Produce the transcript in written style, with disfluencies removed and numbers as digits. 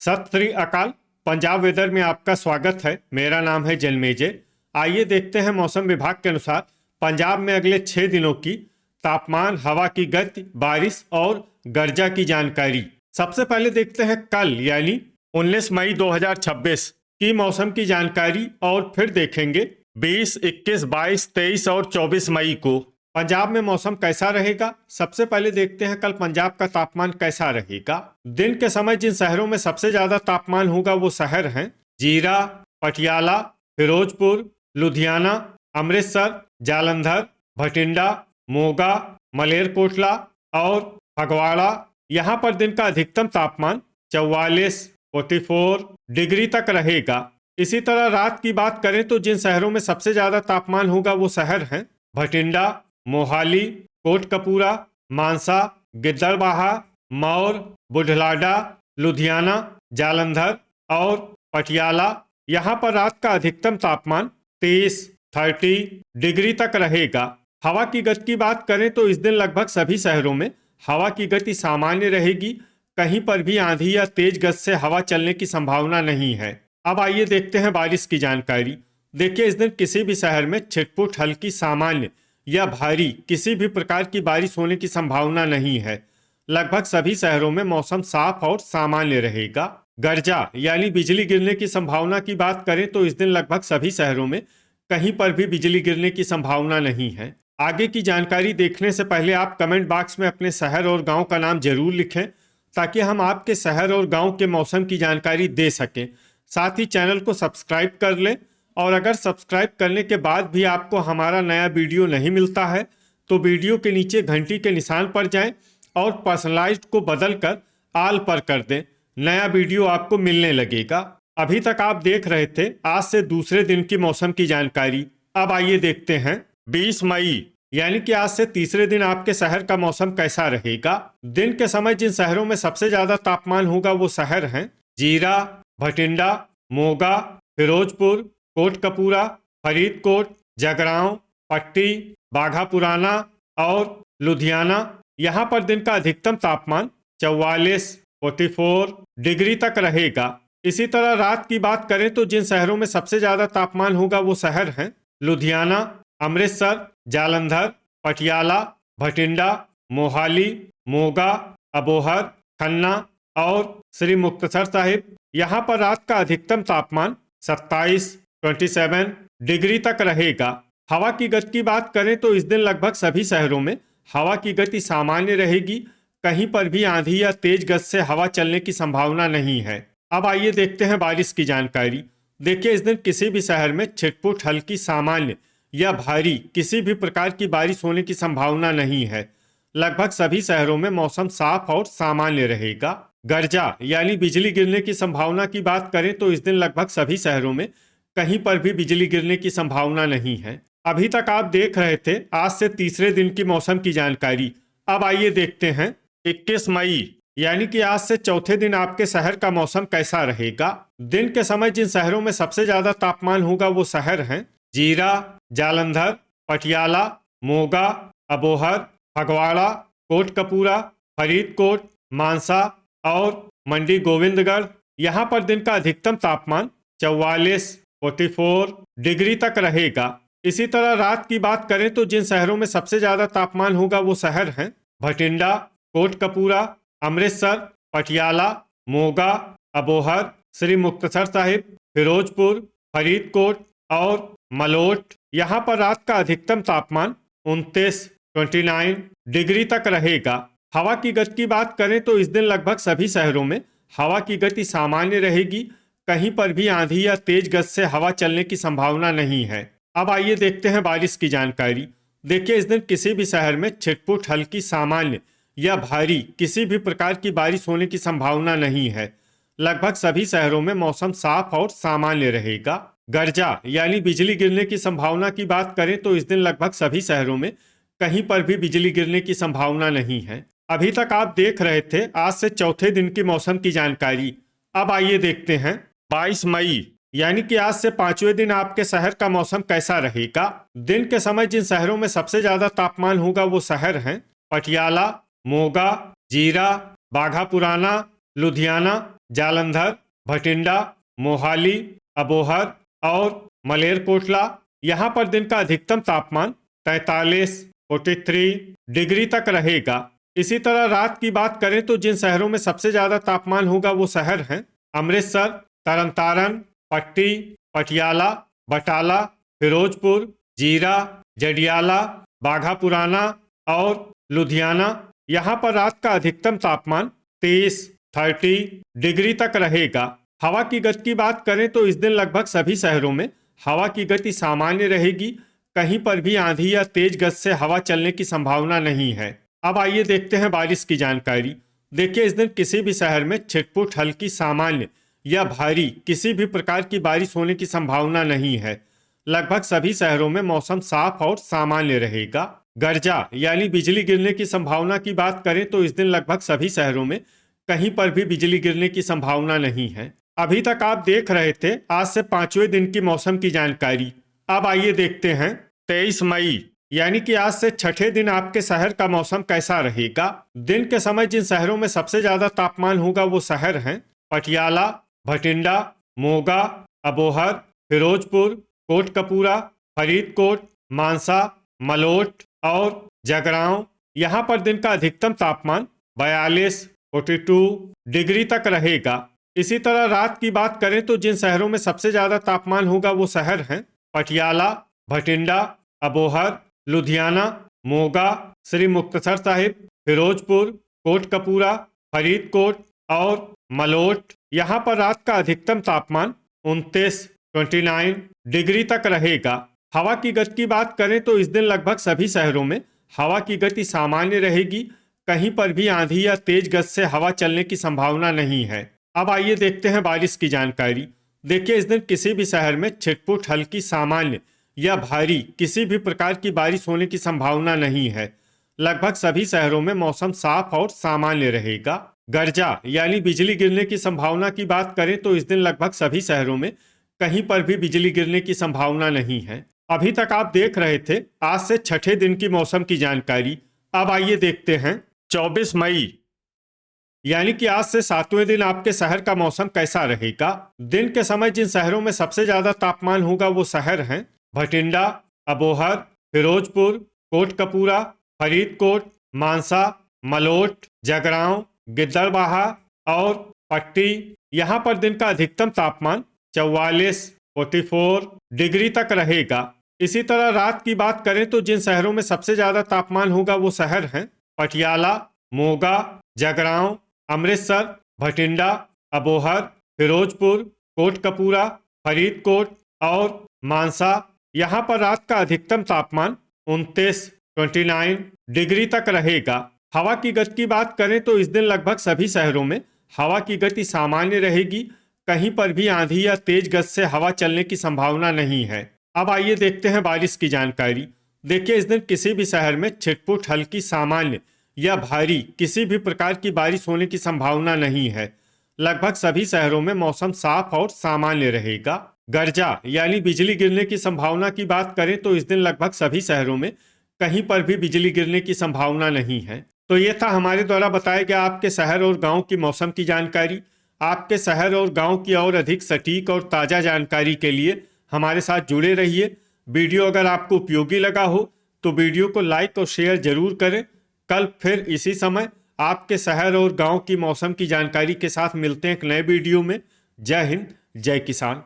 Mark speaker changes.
Speaker 1: सत श्री अकाल। पंजाब वेदर में आपका स्वागत है। मेरा नाम है जन्मेजय। आइए देखते हैं मौसम विभाग के अनुसार पंजाब में अगले 6 दिनों की तापमान, हवा की गति, बारिश और गर्जा की जानकारी। सबसे पहले देखते हैं कल यानी 19 मई 2026 की मौसम की जानकारी और फिर देखेंगे 20, 21, 22, 23 और 24 मई को पंजाब में मौसम कैसा रहेगा। सबसे पहले देखते हैं कल पंजाब का तापमान कैसा रहेगा। दिन के समय जिन शहरों में सबसे ज्यादा तापमान होगा वो शहर हैं जीरा, पटियाला, फिरोजपुर, लुधियाना, अमृतसर, जालंधर, भटिंडा, मोगा, मलेरकोटला और फगवाड़ा। यहाँ पर दिन का अधिकतम तापमान 44 डिग्री तक रहेगा। इसी तरह रात की बात करें तो जिन शहरों में सबसे ज्यादा तापमान होगा वो शहर हैं भटिंडा, मोहाली, कोटकपूरा, मानसा, गिद्दड़बाहा, मौर, बुढलाडा, लुधियाना, जालंधर और पटियाला। यहाँ पर रात का अधिकतम तापमान 30 डिग्री तक रहेगा। हवा की गति की बात करें तो इस दिन लगभग सभी शहरों में हवा की गति सामान्य रहेगी। कहीं पर भी आंधी या तेज गति से हवा चलने की संभावना नहीं है। अब आइए देखते हैं बारिश की जानकारी। देखिए, इस दिन किसी भी शहर में छिटपुट, हल्की, सामान्य या भारी किसी भी प्रकार की बारिश होने की संभावना नहीं है। लगभग सभी शहरों में मौसम साफ और सामान्य रहेगा। गर्जा यानी बिजली गिरने की संभावना की बात करें तो इस दिन लगभग सभी शहरों में कहीं पर भी बिजली गिरने की संभावना नहीं है। आगे की जानकारी देखने से पहले आप कमेंट बॉक्स में अपने शहर और गांव का नाम जरूर लिखें ताकि हम आपके शहर और गांव के मौसम की जानकारी दे सकें। साथ ही चैनल को सब्सक्राइब कर लें और अगर सब्सक्राइब करने के बाद भी आपको हमारा नया वीडियो नहीं मिलता है तो वीडियो के नीचे घंटी के निशान पर जाएं और पर्सनलाइज्ड को बदलकर ऑल पर कर दें। नया वीडियो आपको मिलने लगेगा। अभी तक आप देख रहे थे आज से दूसरे दिन की मौसम की जानकारी। अब आइए देखते हैं 20 मई यानी कि आज से तीसरे दिन आपके शहर का मौसम कैसा रहेगा। दिन के समय जिन शहरों में सबसे ज्यादा तापमान होगा वो शहर हैं जीरा, भटिंडा, मोगा, फिरोजपुर, कोटकपूरा, फरीदकोट, जगरांव, पट्टी, बाघा पुराना और लुधियाना। यहाँ पर दिन का अधिकतम तापमान 44 डिग्री तक रहेगा। इसी तरह रात की बात करें तो जिन शहरों में सबसे ज्यादा तापमान होगा वो शहर हैं लुधियाना, अमृतसर, जालंधर, पटियाला, भटिंडा, मोहाली, मोगा, अबोहर, खन्ना और श्री मुक्तसर साहिब। यहाँ पर रात का अधिकतम तापमान 27 डिग्री तक रहेगा। हवा की गति की बात करें तो इस दिन लगभग सभी शहरों में हवा की गति सामान्य रहेगी। कहीं पर भी आंधी या तेज गति से हवा चलने की संभावना नहीं है। अब आइए देखते हैं बारिश की जानकारी। देखिए, इस दिन किसी भी शहर में छिटपुट, हल्की, सामान्य या भारी किसी भी प्रकार की बारिश होने की संभावना नहीं है। लगभग सभी शहरों में मौसम साफ और सामान्य रहेगा। गर्जा यानी बिजली गिरने की संभावना की बात करें तो इस दिन लगभग सभी शहरों में कहीं पर भी बिजली गिरने की संभावना नहीं है। अभी तक आप देख रहे थे आज से तीसरे दिन की मौसम की जानकारी। अब आइए देखते हैं 21 मई यानी कि आज से चौथे दिन आपके शहर का मौसम कैसा रहेगा। दिन के समय जिन शहरों में सबसे ज्यादा तापमान होगा वो शहर हैं जीरा, जालंधर, पटियाला, मोगा, अबोहर, फगवाड़ा, कोटकपूरा, फरीदकोट, मानसा और मंडी गोविंदगढ़। यहाँ पर दिन का अधिकतम तापमान 44 डिग्री तक रहेगा। इसी तरह रात की बात करें तो जिन शहरों में सबसे ज्यादा तापमान होगा वो शहर हैं भटिंडा, कोटकपूरा, अमृतसर, पटियाला, मोगा, अबोहर, श्री मुक्तसर साहिब, फिरोजपुर, फरीदकोट और मलोट। यहाँ पर रात का अधिकतम तापमान 29 डिग्री तक रहेगा। हवा की गति की बात करें तो इस दिन लगभग सभी शहरों में हवा की गति सामान्य रहेगी। कहीं पर भी आंधी या तेज गति से हवा चलने की संभावना नहीं है। अब आइए देखते हैं बारिश की जानकारी। देखिए, इस दिन किसी भी शहर में छिटपुट, हल्की, सामान्य या भारी किसी भी प्रकार की बारिश होने की संभावना नहीं है। लगभग सभी शहरों में मौसम साफ और सामान्य रहेगा। गर्जा यानी बिजली गिरने की संभावना की बात करें तो इस दिन लगभग सभी शहरों में कहीं पर भी बिजली गिरने की संभावना नहीं है। अभी तक आप देख रहे थे आज से चौथे दिन की मौसम की जानकारी। अब आइए देखते हैं 22 मई यानी कि आज से पांचवें दिन आपके शहर का मौसम कैसा रहेगा। दिन के समय जिन शहरों में सबसे ज्यादा तापमान होगा वो शहर हैं पटियाला, मोगा, जीरा, बाघा पुराना, लुधियाना, जालंधर, भटिंडा, मोहाली, अबोहर और मलेरकोटला। यहाँ पर दिन का अधिकतम तापमान 43, 43 डिग्री तक रहेगा। इसी तरह रात की बात करें तो जिन शहरों में सबसे ज्यादा तापमान होगा वो शहर हैं अमृतसर, तरनतारन, पट्टी, पटियाला, बटाला, फिरोजपुर, जीरा, जडियाला, बाघा पुराना और लुधियाना। यहाँ पर रात का अधिकतम तापमान 30 डिग्री तक रहेगा। हवा की गति की बात करें तो इस दिन लगभग सभी शहरों में हवा की गति सामान्य रहेगी। कहीं पर भी आंधी या तेज गति से हवा चलने की संभावना नहीं है। अब आइए देखते हैं बारिश की जानकारी। देखिए, इस दिन किसी भी शहर में छिटपुट हल्की सामान्य या भारी किसी भी प्रकार की बारिश होने की संभावना नहीं है। लगभग सभी शहरों में मौसम साफ और सामान्य रहेगा। गर्जा यानी बिजली गिरने की संभावना की बात करें तो इस दिन लगभग सभी शहरों में कहीं पर भी बिजली गिरने की संभावना नहीं है। अभी तक आप देख रहे थे आज से 5वें दिन की मौसम की जानकारी। अब आइए देखते हैं 23 मई यानी कि आज से छठे दिन आपके शहर का मौसम कैसा रहेगा। दिन के समय जिन शहरों में सबसे ज्यादा तापमान होगा वो शहर हैं पटियाला, भटिंडा, मोगा, अबोहर, फिरोजपुर, कोटकपूरा, फरीदकोट, मानसा, मलोट और जगरांव। यहाँ पर दिन का अधिकतम तापमान 42, 42 डिग्री तक रहेगा। इसी तरह रात की बात करें तो जिन शहरों में सबसे ज्यादा तापमान होगा वो शहर हैं पटियाला, भटिंडा, अबोहर, लुधियाना, मोगा, श्री मुक्तसर साहिब, फिरोजपुर, कोटकपूरा, फरीदकोट और मलोट। यहाँ पर रात का अधिकतम तापमान 29 डिग्री तक रहेगा। हवा की गति की बात करें तो इस दिन लगभग सभी शहरों में हवा की गति सामान्य रहेगी। कहीं पर भी आंधी या तेज गति से हवा चलने की संभावना नहीं है। अब आइए देखते हैं बारिश की जानकारी। देखिए, इस दिन किसी भी शहर में छिटपुट हल्की सामान्य या भारी किसी भी प्रकार की बारिश होने की संभावना नहीं है। लगभग सभी शहरों में मौसम साफ और सामान्य रहेगा। गर्जा यानी बिजली गिरने की संभावना की बात करें तो इस दिन लगभग सभी शहरों में कहीं पर भी बिजली गिरने की संभावना नहीं है। अभी तक आप देख रहे थे आज से छठे दिन की मौसम की जानकारी। अब आइए देखते हैं 24 मई यानी कि आज से 7वें दिन आपके शहर का मौसम कैसा रहेगा। दिन के समय जिन शहरों में सबसे ज्यादा तापमान होगा वो शहर हैं भटिंडा, अबोहर, फिरोजपुर, कोटकपूरा, फरीदकोट, मानसा, मलोट, जगरांव, गिद्दड़बाहा और पट्टी। यहाँ पर दिन का अधिकतम तापमान 44, 44 डिग्री तक रहेगा। इसी तरह रात की बात करें तो जिन शहरों में सबसे ज्यादा तापमान होगा वो शहर हैं पटियाला, मोगा, जगरांव, अमृतसर, भटिंडा, अबोहर, फिरोजपुर, कोटकपूरा, फरीदकोट और मानसा। यहाँ पर रात का अधिकतम तापमान 29 डिग्री तक रहेगा। हवा की गति की बात करें तो इस दिन लगभग सभी शहरों में हवा की गति सामान्य रहेगी। कहीं पर भी आंधी या तेज गति से हवा चलने की संभावना नहीं है। अब आइए देखते हैं बारिश की जानकारी। देखिए, इस दिन किसी भी शहर में छिटपुट हल्की सामान्य या भारी किसी भी प्रकार की बारिश होने की संभावना नहीं है। लगभग सभी शहरों में मौसम साफ और सामान्य रहेगा। गर्जा यानी बिजली गिरने की संभावना की बात करें तो इस दिन लगभग सभी शहरों में कहीं पर भी बिजली गिरने की संभावना नहीं है। तो ये था हमारे द्वारा बताया गया आपके शहर और गांव की मौसम की जानकारी। आपके शहर और गांव की और अधिक सटीक और ताज़ा जानकारी के लिए हमारे साथ जुड़े रहिए। वीडियो अगर आपको उपयोगी लगा हो तो वीडियो को लाइक और शेयर जरूर करें। कल फिर इसी समय आपके शहर और गांव की मौसम की जानकारी के साथ मिलते हैं एक नए वीडियो में। जय हिंद, जय किसान।